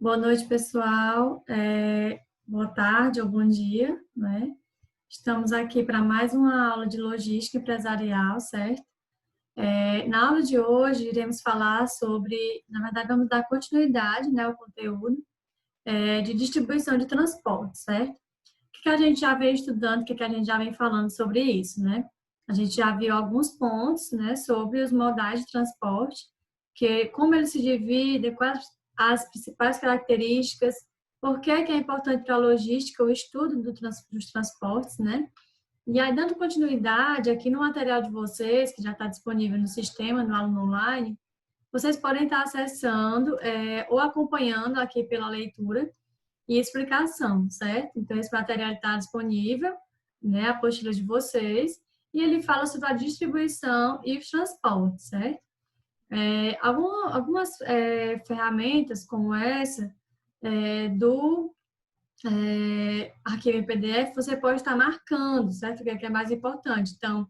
Boa noite, pessoal. Boa tarde ou bom dia, né? Estamos aqui para mais uma aula de logística empresarial, certo? Na aula de hoje, iremos falar sobre, na verdade, vamos dar continuidade, né, ao conteúdo de distribuição de transporte, certo? O que a gente já vem estudando, o que a gente já vem falando sobre isso, né? A gente já viu alguns pontos, né, sobre os modais de transporte, que como eles se dividem, quais as principais características, por que que é importante para a logística o estudo dos transportes, né? E aí, dando continuidade aqui no material de vocês, que já está disponível no sistema, no aluno online, vocês podem estar acessando ou acompanhando aqui pela leitura e explicação, certo? Então, esse material está disponível, né, a apostila de vocês, e ele fala sobre a distribuição e os transportes, certo? Algumas ferramentas como essa, do arquivo em PDF, você pode estar marcando, certo? O que é mais importante. Então,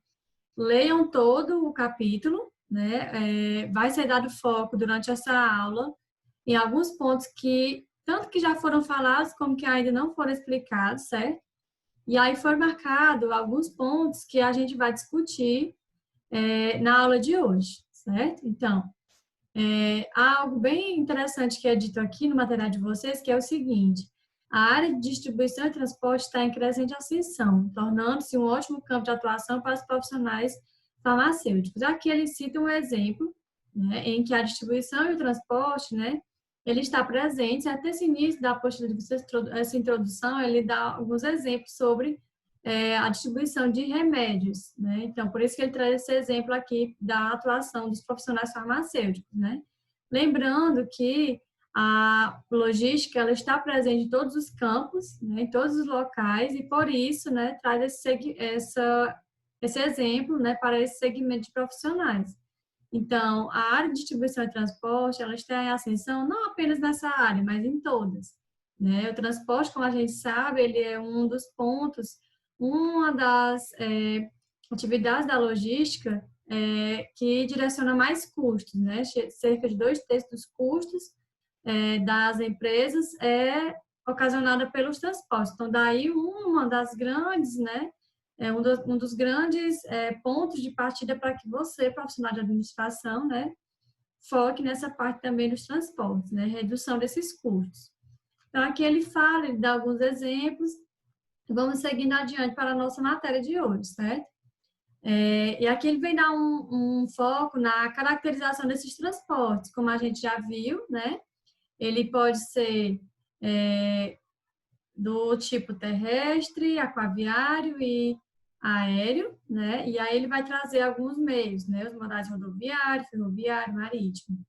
leiam todo o capítulo, né? Vai ser dado foco durante essa aula em alguns pontos que, tanto que já foram falados, como que ainda não foram explicados, certo? E aí foi marcado alguns pontos que a gente vai discutir na aula de hoje, certo? Então, há algo bem interessante que é dito aqui no material de vocês, que é o seguinte: a área de distribuição e transporte está em crescente ascensão, tornando-se um ótimo campo de atuação para os profissionais farmacêuticos. Aqui ele cita um exemplo, né, em que a distribuição e o transporte, né, ele está presente. Até esse início da apostila de vocês, essa introdução, ele dá alguns exemplos sobre a distribuição de remédios, né? Então, por isso que ele traz esse exemplo aqui da atuação dos profissionais farmacêuticos, né? Lembrando que a logística ela está presente em todos os campos, né, em todos os locais, e por isso, né, traz esse exemplo, né, para esse segmento de profissionais. Então, a área de distribuição e transporte, ela está em ascensão não apenas nessa área, mas em todas, né? O transporte, como a gente sabe, ele é um dos pontos, uma das atividades da logística que direciona mais custos, né? Cerca de 2/3 dos custos das empresas é ocasionada pelos transportes. Então, daí uma das grandes, né? Um dos grandes pontos de partida para que você, profissional de administração, né, foque nessa parte também dos transportes, né? Redução desses custos. Então, aqui ele fala, ele dá alguns exemplos. Vamos seguindo adiante para a nossa matéria de hoje, certo? E aqui ele vem dar um foco na caracterização desses transportes, como a gente já viu, né? Ele pode ser do tipo terrestre, aquaviário e aéreo, né? E aí ele vai trazer alguns meios, né? Os modais rodoviário, ferroviário, marítimo.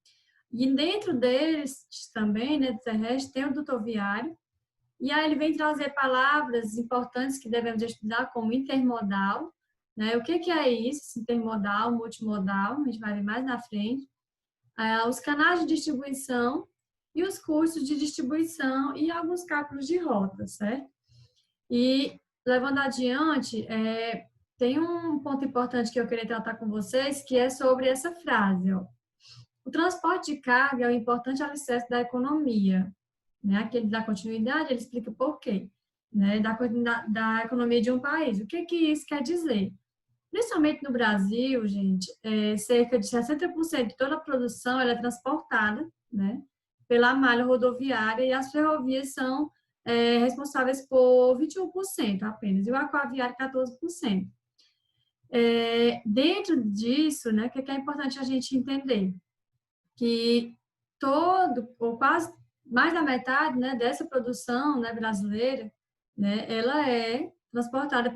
E dentro deles também, né, do terrestre, tem o dutoviário. E aí ele vem trazer palavras importantes que devemos estudar, como intermodal, né? O que é isso? Intermodal, multimodal, a gente vai ver mais na frente. Os canais de distribuição e os custos de distribuição e alguns cálculos de rota, certo? E, levando adiante, tem um ponto importante que eu queria tratar com vocês, que é sobre essa frase, ó. O transporte de carga é um importante alicerce da economia, né? Aqui ele dá continuidade, ele explica por quê, né? Da economia de um país. O que isso quer dizer? Principalmente no Brasil, gente, cerca de 60% de toda a produção ela é transportada, né, pela malha rodoviária, e as ferrovias são responsáveis por 21% apenas, e o aquaviário 14%. Dentro disso, né, o que é importante a gente entender? Que todo, ou quase mais da metade, né, dessa produção, né, brasileira, né, ela é transportada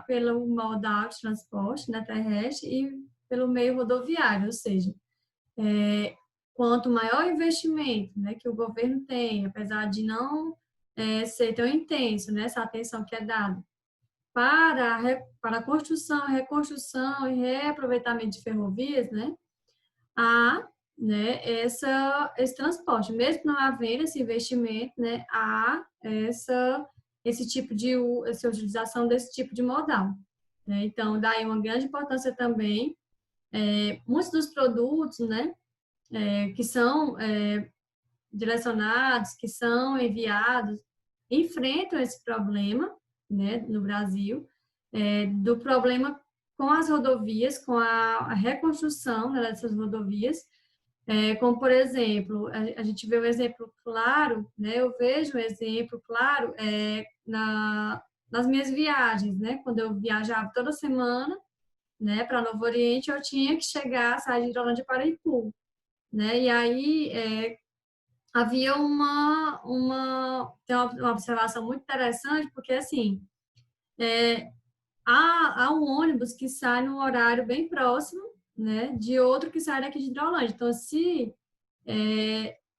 pelo modal de transporte, né, terrestre, e pelo meio rodoviário, ou seja, quanto maior o investimento, né, que o governo tem, apesar de não ser tão intenso, né, essa atenção que é dada para a construção, reconstrução e reaproveitamento de ferrovias, né, há, né, esse transporte. Mesmo não havendo esse investimento, né, há essa utilização desse tipo de modal, né? Então, daí uma grande importância também, muitos dos produtos, né, que são direcionados, que são enviados, enfrentam esse problema, né, no Brasil, do problema com as rodovias, com a reconstrução, né, dessas rodovias, como, por exemplo, a gente vê um exemplo claro, né, eu vejo um exemplo claro nas minhas viagens, né, quando eu viajava toda semana, né, para Novo Oriente, eu tinha que sair de Hidrolândia para Ipu, né, e aí havia tem uma observação muito interessante, porque, assim, há um ônibus que sai num horário bem próximo, né, de outro que sai daqui de Hidrolândia. Então, se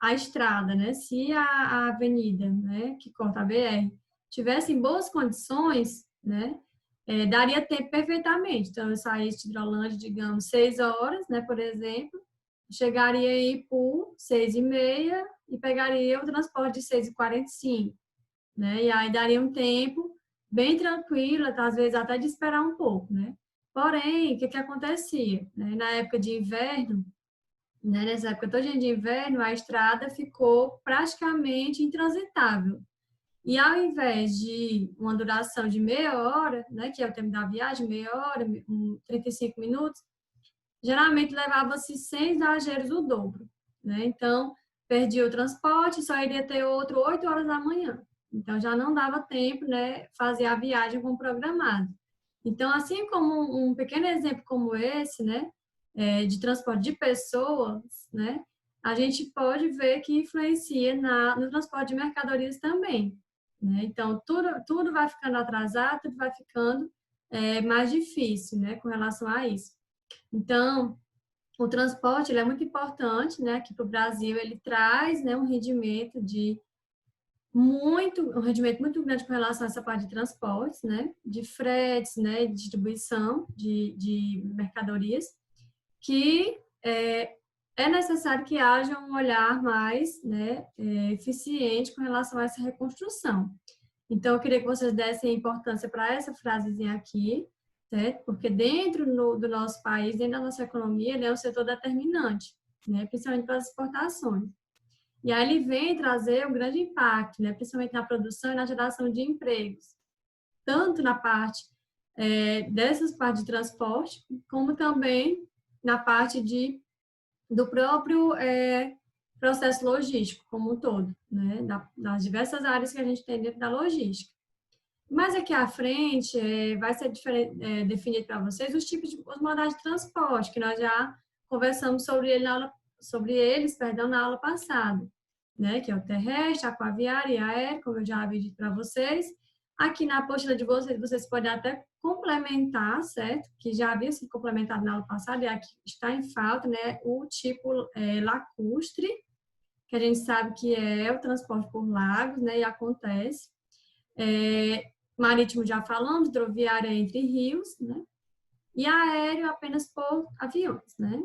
a estrada, né, se a avenida, né, que corta a BR, tivesse em boas condições, né, daria tempo perfeitamente. Então, eu saísse de Hidrolândia, digamos, 6 horas, né, por exemplo, chegaria aí por 6h30 e pegaria o transporte de 6h45, né? E aí daria um tempo bem tranquilo, às vezes até de esperar um pouco, né? Porém, o que acontecia? Né? Na época de inverno, né, nessa época toda de inverno, a estrada ficou praticamente intransitável. E ao invés de uma duração de meia hora, né, que é o tempo da viagem, meia hora, 35 minutos, geralmente levava-se 100 exageros o dobro, né? Então, perdia o transporte, só iria ter outro 8 horas da manhã. Então, já não dava tempo, né, fazer a viagem como programado. Então, assim como um pequeno exemplo como esse, né, de transporte de pessoas, né, a gente pode ver que influencia no transporte de mercadorias também, né? Então, tudo vai ficando atrasado, tudo vai ficando mais difícil, né, com relação a isso. Então, o transporte ele é muito importante, né? Aqui para o Brasil, ele traz, né, um rendimento muito grande com relação a essa parte de transportes, né? De fretes, né? De distribuição de mercadorias, que é necessário que haja um olhar mais, né, eficiente com relação a essa reconstrução. Então, eu queria que vocês dessem importância para essa frasezinha aqui, certo? Porque dentro do nosso país, dentro da nossa economia, ele é um setor determinante, né? Principalmente para as exportações. E aí ele vem trazer um grande impacto, né? Principalmente na produção e na geração de empregos, tanto na parte dessas partes de transporte, como também na parte do próprio processo logístico como um todo, né? Das diversas áreas que a gente tem dentro da logística. Mas aqui à frente vai ser definido para vocês os modais de transporte, que nós já conversamos sobre eles na aula passada, né? Que é o terrestre, aquaviário e aéreo, como eu já havia dito para vocês. Aqui na apostila de vocês podem até complementar, certo? Que já havia sido complementado na aula passada e aqui está em falta, né? O tipo lacustre, que a gente sabe que é o transporte por lagos, né? E acontece. Marítimo já falamos, hidroviário entre rios, né? E aéreo apenas por aviões, né?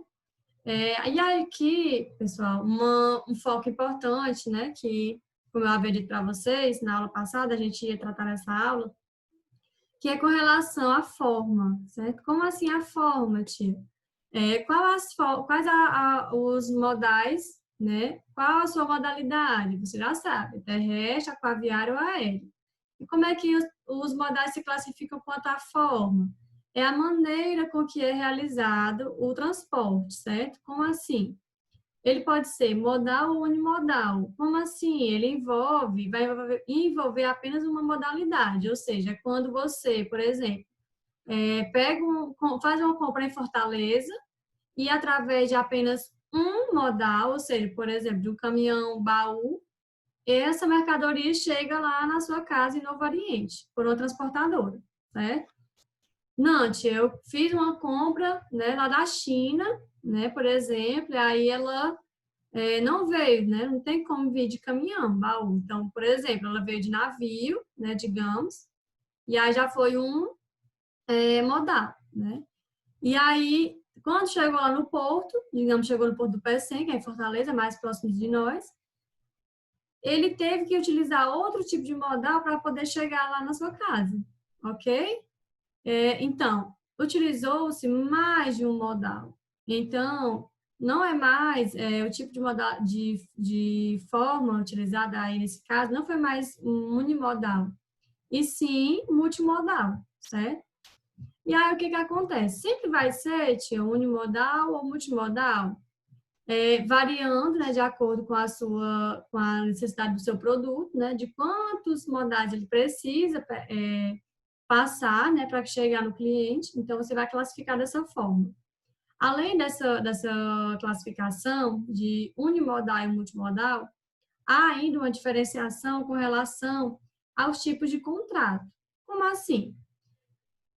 E aqui, pessoal, um foco importante, né? Que, como eu havia dito para vocês, na aula passada, a gente ia tratar nessa aula, que é com relação à forma, certo? Como assim a forma, tia? Quais os modais, né? Qual a sua modalidade? Você já sabe, terrestre, aquaviário ou aéreo. E como é que os modais se classificam quanto à forma? É a maneira com que é realizado o transporte, certo? Como assim? Ele pode ser modal ou unimodal. Como assim? Ele vai envolver apenas uma modalidade, ou seja, quando você, por exemplo, faz uma compra em Fortaleza e através de apenas um modal, ou seja, por exemplo, de um caminhão baú, essa mercadoria chega lá na sua casa em Novo Oriente, por uma transportadora, certo? Nante, eu fiz uma compra, né, lá da China, né, por exemplo, e aí ela não veio, né, não tem como vir de caminhão, baú. Então, por exemplo, ela veio de navio, né, digamos, e aí já foi um modal, né? E aí, quando chegou lá no porto, digamos, chegou no porto do Pecém, que é em Fortaleza, mais próximo de nós, ele teve que utilizar outro tipo de modal para poder chegar lá na sua casa, ok? Então, utilizou-se mais de um modal. Então, não é mais o tipo de forma utilizada aí nesse caso, não foi mais unimodal, e sim multimodal, certo? E aí, o que que acontece? Sempre vai ser, tia, unimodal ou multimodal, variando, né, de acordo com com a necessidade do seu produto, né, de quantos modais ele precisa passar, né, para chegar no cliente. Então, você vai classificar dessa forma. Além dessa classificação de unimodal e multimodal, há ainda uma diferenciação com relação aos tipos de contrato. Como assim?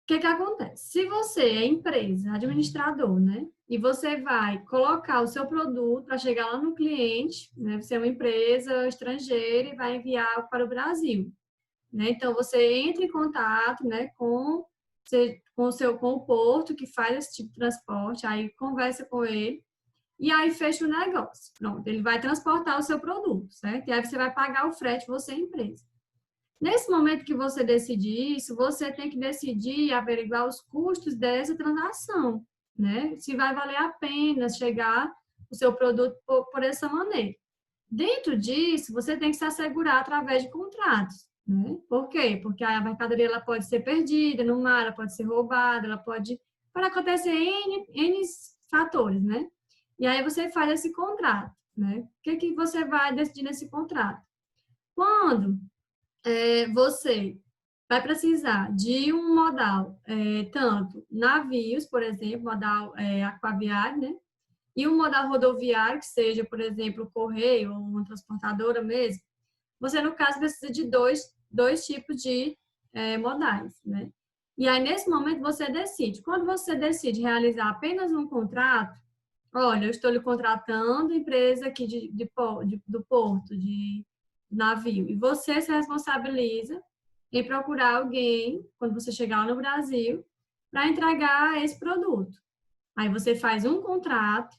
O que que acontece? Se você é empresa, administrador, né? E você vai colocar o seu produto para chegar lá no cliente, né? Você é uma empresa estrangeira e vai enviar para o Brasil, né? Então você entra em contato, né, com o porto que faz esse tipo de transporte, aí conversa com ele e aí fecha o negócio. Pronto, ele vai transportar o seu produto, certo? E aí você vai pagar o frete, você é empresa. Nesse momento que você decide isso, você tem que decidir e averiguar os custos dessa transação, né? Se vai valer a pena chegar o seu produto por essa maneira. Dentro disso, você tem que se assegurar através de contratos, né? Por quê? Porque a mercadoria ela pode ser perdida no mar, ela pode ser roubada, pode acontecer N fatores, né? E aí você faz esse contrato, né? O que que você vai decidir nesse contrato? Quando você vai precisar de um modal, tanto navios, por exemplo, modal aquaviário, né? E um modal rodoviário, que seja, por exemplo, o correio ou uma transportadora mesmo, você, no caso, precisa de dois tipos de modais, né? E aí, nesse momento, você decide. Quando você decide realizar apenas um contrato, olha, eu estou lhe contratando empresa aqui do porto, de navio, e você se responsabiliza em procurar alguém, quando você chegar no Brasil, para entregar esse produto. Aí você faz um contrato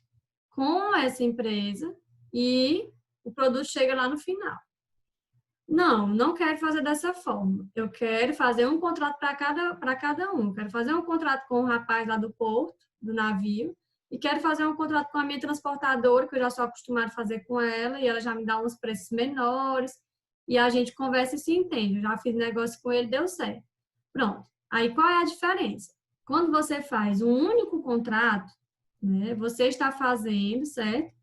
com essa empresa e o produto chega lá no final. Não, não quero fazer dessa forma. Eu quero fazer um contrato para cada um. Quero fazer um contrato com o rapaz lá do porto, do navio, e quero fazer um contrato com a minha transportadora, que eu já sou acostumada a fazer com ela, e ela já me dá uns preços menores, e a gente conversa e se entende. Eu já fiz negócio com ele, deu certo. Pronto. Aí qual é a diferença? Quando você faz um único contrato, né, você está fazendo, certo?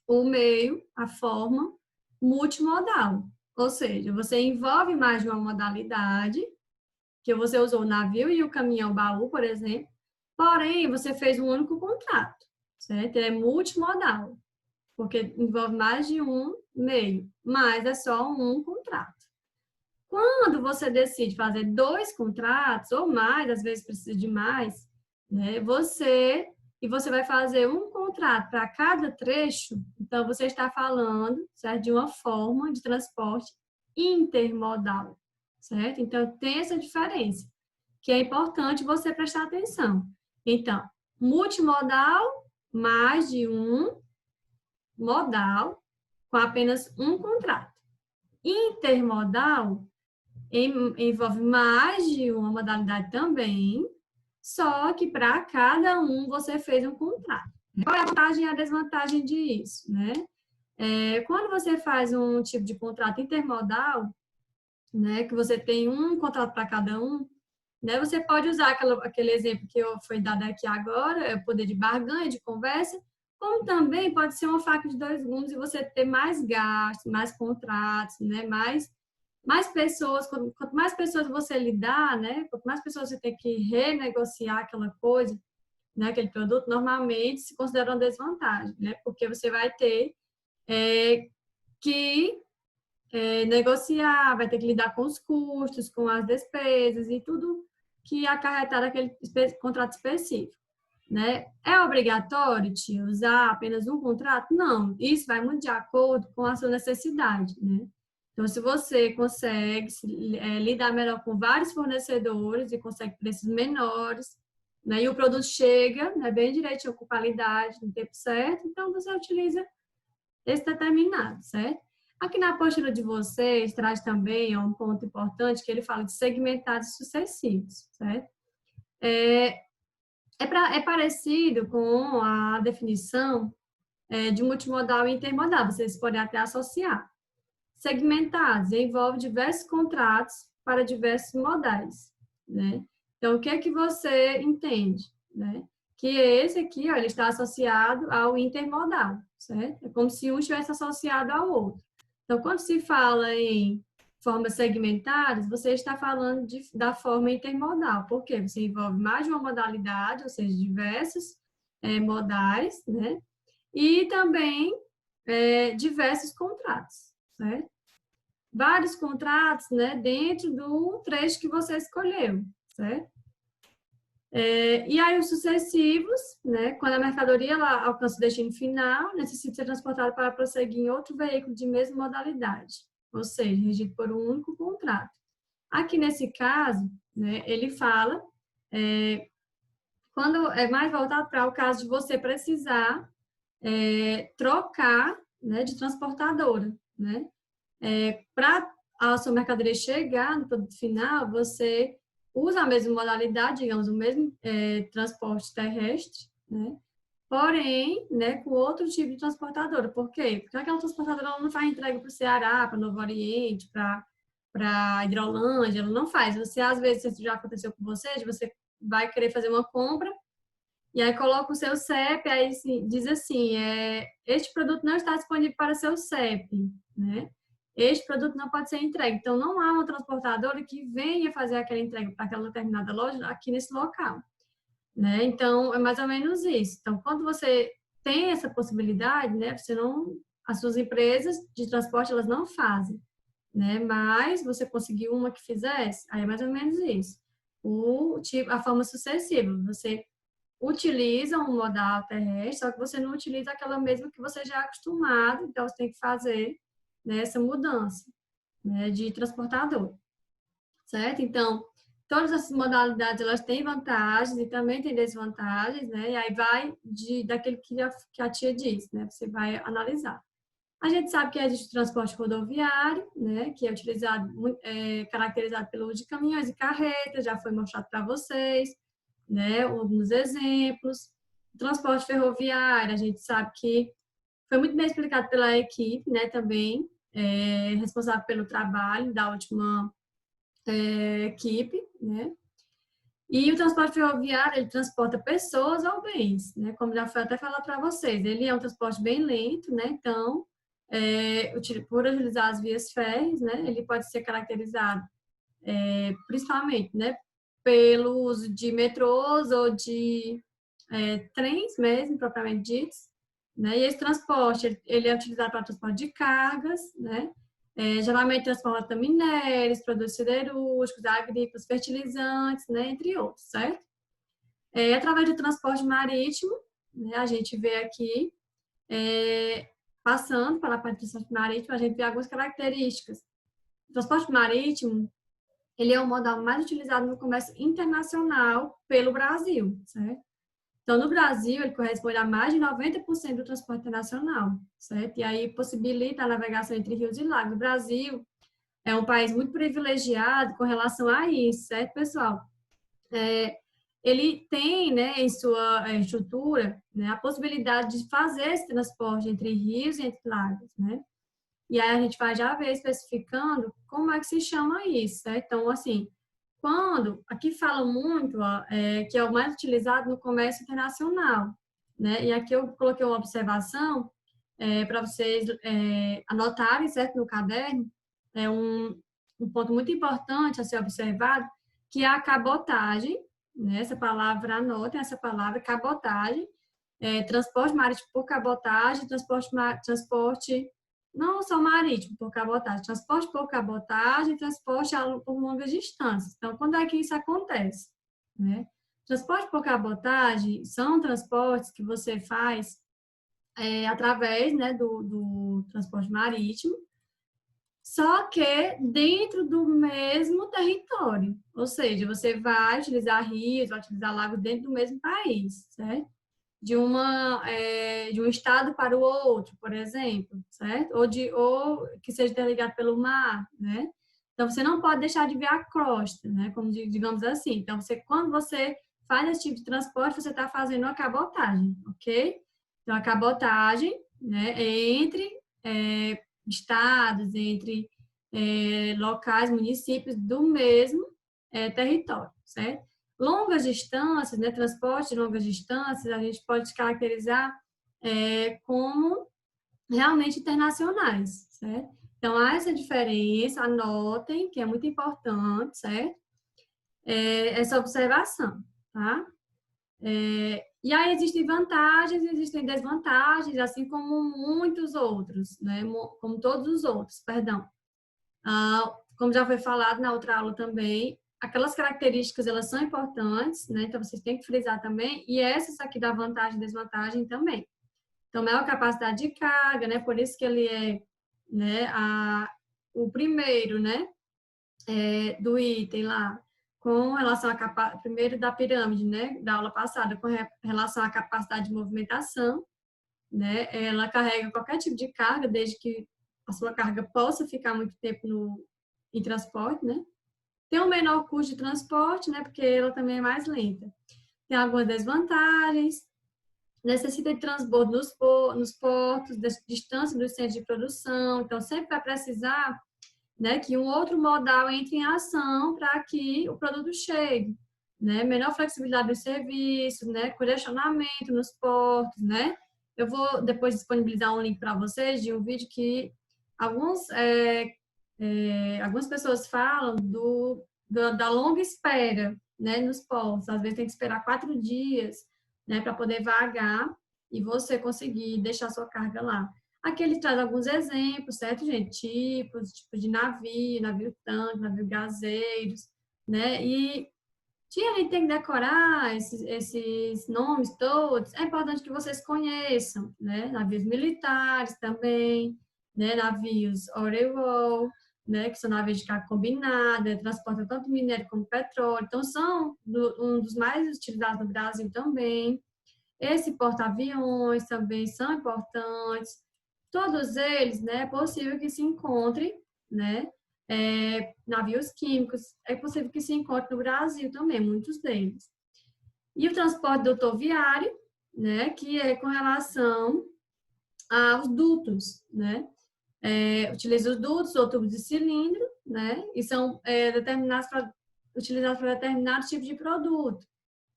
O meio, a forma multimodal. Ou seja, você envolve mais de uma modalidade, que você usou o navio e o caminhão-baú, por exemplo, porém, você fez um único contrato, certo? Ele é multimodal, porque envolve mais de um meio, mas é só um contrato. Quando você decide fazer dois contratos, ou mais, às vezes precisa de mais, né? Você vai fazer um contrato para cada trecho, então você está falando, certo? De uma forma de transporte intermodal, certo? Então tem essa diferença, que é importante você prestar atenção. Então, multimodal, mais de um modal, com apenas um contrato. Intermodal envolve mais de uma modalidade também, só que para cada um você fez um contrato. Qual é a vantagem e a desvantagem disso, né? Quando você faz um tipo de contrato intermodal, né, que você tem um contrato para cada um, né, você pode usar aquele exemplo que foi dado aqui agora, é o poder de barganha, de conversa, como também pode ser uma faca de dois gumes e você ter mais gastos, mais contratos, né, mais pessoas, quanto mais pessoas você lidar, né, quanto mais pessoas você tem que renegociar aquela coisa, né, aquele produto, normalmente se considera uma desvantagem, né, porque você vai ter que negociar, vai ter que lidar com os custos, com as despesas e tudo que acarretar aquele contrato específico, né? É obrigatório te usar apenas um contrato? Não, isso vai muito de acordo com a sua necessidade, né? Então, se você consegue lidar melhor com vários fornecedores e consegue preços menores, né, e o produto chega, né, bem direitinho, com qualidade, no tempo certo, então você utiliza esse determinado, certo? Aqui na apostila de vocês traz também um ponto importante que ele fala de segmentados sucessivos, certo? É parecido com a definição de multimodal e intermodal, vocês podem até associar. Segmentados envolve diversos contratos para diversos modais, né? Então, o que é que você entende, né? Que esse aqui, ó, ele está associado ao intermodal, certo? É como se um estivesse associado ao outro. Então, quando se fala em formas segmentadas, você está falando da forma intermodal, porque você envolve mais de uma modalidade, ou seja, diversos modais, né? E também diversos contratos, certo? Vários contratos, né, dentro do trecho que você escolheu, certo? E aí os sucessivos, né, quando a mercadoria ela alcança o destino final, necessita ser transportada para prosseguir em outro veículo de mesma modalidade, ou seja, regido por um único contrato. Aqui nesse caso, né, ele fala quando é mais voltado para o caso de você precisar trocar, né, de transportadora, né? Para a sua mercadoria chegar no produto final, você usa a mesma modalidade, digamos, o mesmo transporte terrestre, né? Porém, né, com outro tipo de transportadora. Por quê? Porque aquela transportadora ela não faz entrega para o Ceará, para Novo Oriente, para Hidrolândia, ela não faz. Você, às vezes, isso já aconteceu com você, de você vai querer fazer uma compra, e aí coloca o seu CEP, aí diz assim, este produto não está disponível para seu CEP, né? Este produto não pode ser entregue. Então, não há uma transportadora que venha fazer aquela entrega para aquela determinada loja aqui nesse local, né? Então, é mais ou menos isso. Então, quando você tem essa possibilidade, né? Você não, as suas empresas de transporte, elas não fazem, né? Mas você conseguiu uma que fizesse, aí é mais ou menos isso. A forma sucessiva, você utiliza um modal terrestre, só que você não utiliza aquela mesma que você já é acostumado, então você tem que fazer, né, essa mudança, né, de transportador, certo? Então, todas essas modalidades, elas têm vantagens e também têm desvantagens, né? E aí vai daquilo que a tia disse, né? Você vai analisar. A gente sabe que existe o transporte rodoviário, né? Que é utilizado, caracterizado pelo uso de caminhões e carretas, já foi mostrado para vocês, né? Alguns exemplos. O transporte ferroviário, a gente sabe que foi muito bem explicado pela equipe, né? Também responsável pelo trabalho da última equipe, né? E o transporte ferroviário, ele transporta pessoas ou bens, né? Como já foi até falar para vocês, ele é um transporte bem lento, né? Então, por utilizar as vias férreas, né? Ele pode ser caracterizado, principalmente, né? Pelo uso de metrôs ou de trens mesmo, propriamente ditos, né? E esse transporte, ele é utilizado para transporte de cargas, né? Geralmente transporta minérios, produtos siderúrgicos, agrícolas, fertilizantes, né? Entre outros, certo? Através do transporte marítimo, né? A gente vê aqui, passando pela parte do transporte marítimo, a gente vê algumas características. O transporte marítimo, ele é o modal mais utilizado no comércio internacional pelo Brasil, certo? Então, no Brasil, ele corresponde a mais de 90% do transporte internacional, certo? E aí possibilita a navegação entre rios e lagos. O Brasil é um país muito privilegiado com relação a isso, certo, pessoal? Ele tem, né, em sua estrutura, né, a possibilidade de fazer esse transporte entre rios e entre lagos, né? E aí a gente vai já ver especificando como é que se chama isso, certo? Então, assim, aqui fala muito, ó, que é o mais utilizado no comércio internacional, né? E aqui eu coloquei uma observação para vocês anotarem, certo, no caderno, é um ponto muito importante a ser observado, que é a cabotagem, né? Essa palavra, anotem essa palavra, cabotagem, transporte marítimo por cabotagem, transporte não só marítimo por cabotagem, transporte por cabotagem, transporte por longas distâncias. Então, quando é que isso acontece? Né? Transporte por cabotagem são transportes que você faz através, né, do transporte marítimo, só que dentro do mesmo território. Ou seja, você vai utilizar rios, vai utilizar lagos dentro do mesmo país, certo? De um estado para o outro, por exemplo, certo? Ou que seja interligado pelo mar, né? Então, você não pode deixar de ver a crosta, né? Como digamos assim. Então, quando você faz esse tipo de transporte, você está fazendo uma cabotagem, ok? Então, a cabotagem, né, é entre estados, entre locais, municípios do mesmo território, certo? Longas distâncias, né, transporte de longas distâncias, a gente pode caracterizar como realmente internacionais, certo? Então, há essa diferença, anotem, que é muito importante, certo? Essa observação, tá? E aí existem vantagens, existem desvantagens, assim como muitos outros, né? Como todos os outros, perdão. Como já foi falado na outra aula também, aquelas características, elas são importantes, né? Então, vocês têm que frisar também, e essas aqui da vantagem e desvantagem também. Então, maior capacidade de carga, né? Por isso que ele é, né, o primeiro, né? Do item lá, com relação à capacidade, primeiro da pirâmide, né? Da aula passada, com relação à capacidade de movimentação, né? Ela carrega qualquer tipo de carga, desde que a sua carga possa ficar muito tempo em transporte, né? Tem um menor custo de transporte, né? Porque ela também é mais lenta. Tem algumas desvantagens, necessita de transbordo nos portos, distância dos centros de produção, então sempre vai precisar, né, que um outro modal entre em ação para que o produto chegue, né? Menor flexibilidade dos serviços, né? Congestionamento nos portos, né? Eu vou depois disponibilizar um link para vocês de um vídeo que algumas pessoas falam da longa espera, né, nos portos. Às vezes tem que esperar 4 dias, né, para poder vagar e você conseguir deixar sua carga lá. Aqui ele traz alguns exemplos, certo, gente? Tipo de navio tanque, navio gazeiros, né? E a gente tem que decorar esses nomes todos. É importante que vocês conheçam, né? Navios militares também, né? Navios Orewall, né? Que são navios de carga combinada, transportam tanto minério como petróleo. Então, são um dos mais utilizados no Brasil também. Esse porta-aviões também são importantes. Todos eles, né, é possível que se encontrem, né, navios químicos, é possível que se encontre no Brasil também, muitos deles. E o transporte rodoviário, né, que é com relação aos dutos, né, utiliza os dutos ou tubos de cilindro, né, e são utilizados para determinado tipo de produto,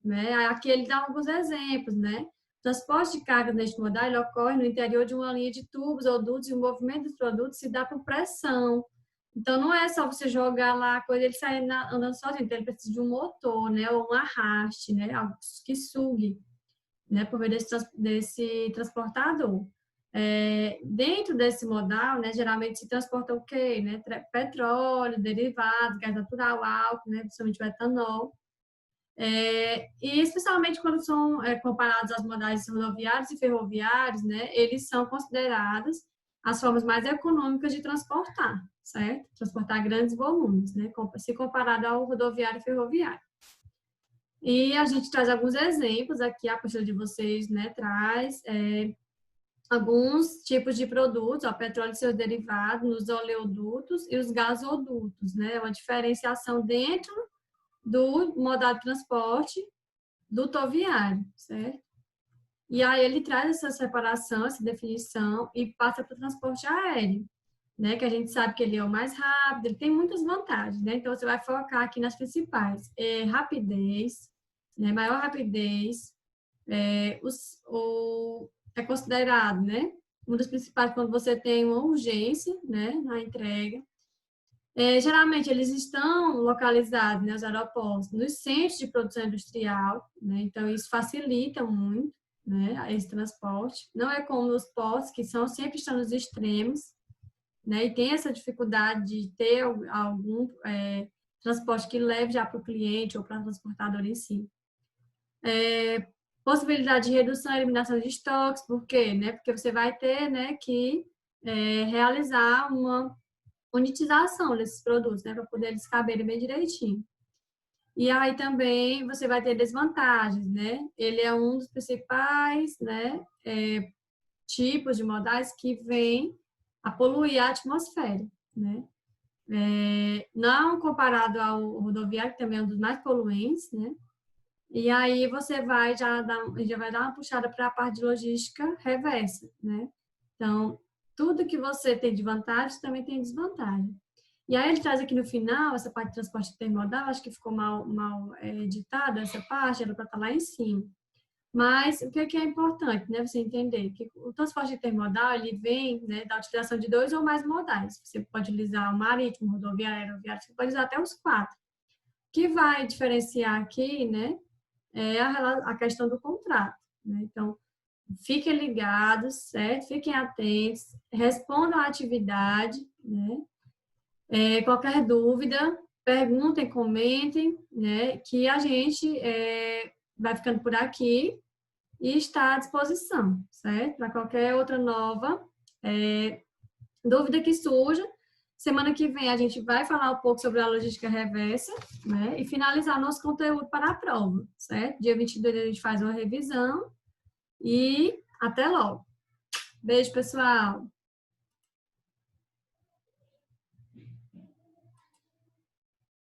né. Aqui ele dá alguns exemplos, né. O transporte de carga neste modal ele ocorre no interior de uma linha de tubos ou dutos e o movimento dos produtos se dá por pressão. Então, não é só você jogar lá a coisa e ele sair andando sozinho. Então, ele precisa de um motor, né? Ou um arraste, né? Algo que sugue, né? Por meio desse transportador. Dentro desse modal, né? Geralmente se transporta o quê? Né? Petróleo, derivados, gás natural, álcool, né? Principalmente o etanol. E especialmente quando são comparados aos modais rodoviários e ferroviários, né, eles são considerados as formas mais econômicas de transportar, certo? Transportar grandes volumes, né, se comparado ao rodoviário e ferroviário. E a gente traz alguns exemplos aqui, a apostila de vocês, né, traz alguns tipos de produtos, ó, petróleo e seus derivados, os oleodutos e os gasodutos, né, uma diferenciação dentro do modal de transporte do toviário, certo? E aí ele traz essa separação, essa definição e passa para o transporte aéreo, né? Que a gente sabe que ele é o mais rápido, ele tem muitas vantagens, né? Então você vai focar aqui nas principais: rapidez, né? Maior rapidez, é considerado, né? Um dos principais quando você tem uma urgência, né? Na entrega. Geralmente, eles estão localizados, né, os aeroportos, nos centros de produção industrial, né, então isso facilita muito, né, esse transporte. Não é como os portos, que sempre estão nos extremos, né, e tem essa dificuldade de ter algum transporte que leve já para o cliente ou para o transportador em si. Possibilidade de redução e eliminação de estoques, por quê? Né, porque você vai ter, né, que realizar uma monetização desses produtos, né, para poder eles caberem bem direitinho. E aí também você vai ter desvantagens, né? Ele é um dos principais, né, tipos de modais que vem a poluir a atmosfera, né? Não comparado ao rodoviário, que também é um dos mais poluentes, né? E aí você vai já vai dar uma puxada para a parte de logística reversa, né? Então, tudo que você tem de vantagem também tem desvantagem. E aí ele traz aqui no final, essa parte de transporte intermodal, acho que ficou mal editada essa parte, era para estar lá em cima. Mas o que é importante, né, você entender? Que o transporte intermodal, ele vem, né, da utilização de 2 ou mais modais. Você pode utilizar o marítimo, rodoviário, aeroviário, você pode usar até os 4. O que vai diferenciar aqui, né, é a questão do contrato, né? Então, fiquem ligados, certo? Fiquem atentos, respondam à atividade, né? Qualquer dúvida, perguntem, comentem, né? Que a gente vai ficando por aqui e está à disposição, certo? Para qualquer outra nova dúvida que surja. Semana que vem a gente vai falar um pouco sobre a logística reversa, né? E finalizar nosso conteúdo para a prova, certo? Dia 22 a gente faz uma revisão e até logo. Beijo, pessoal!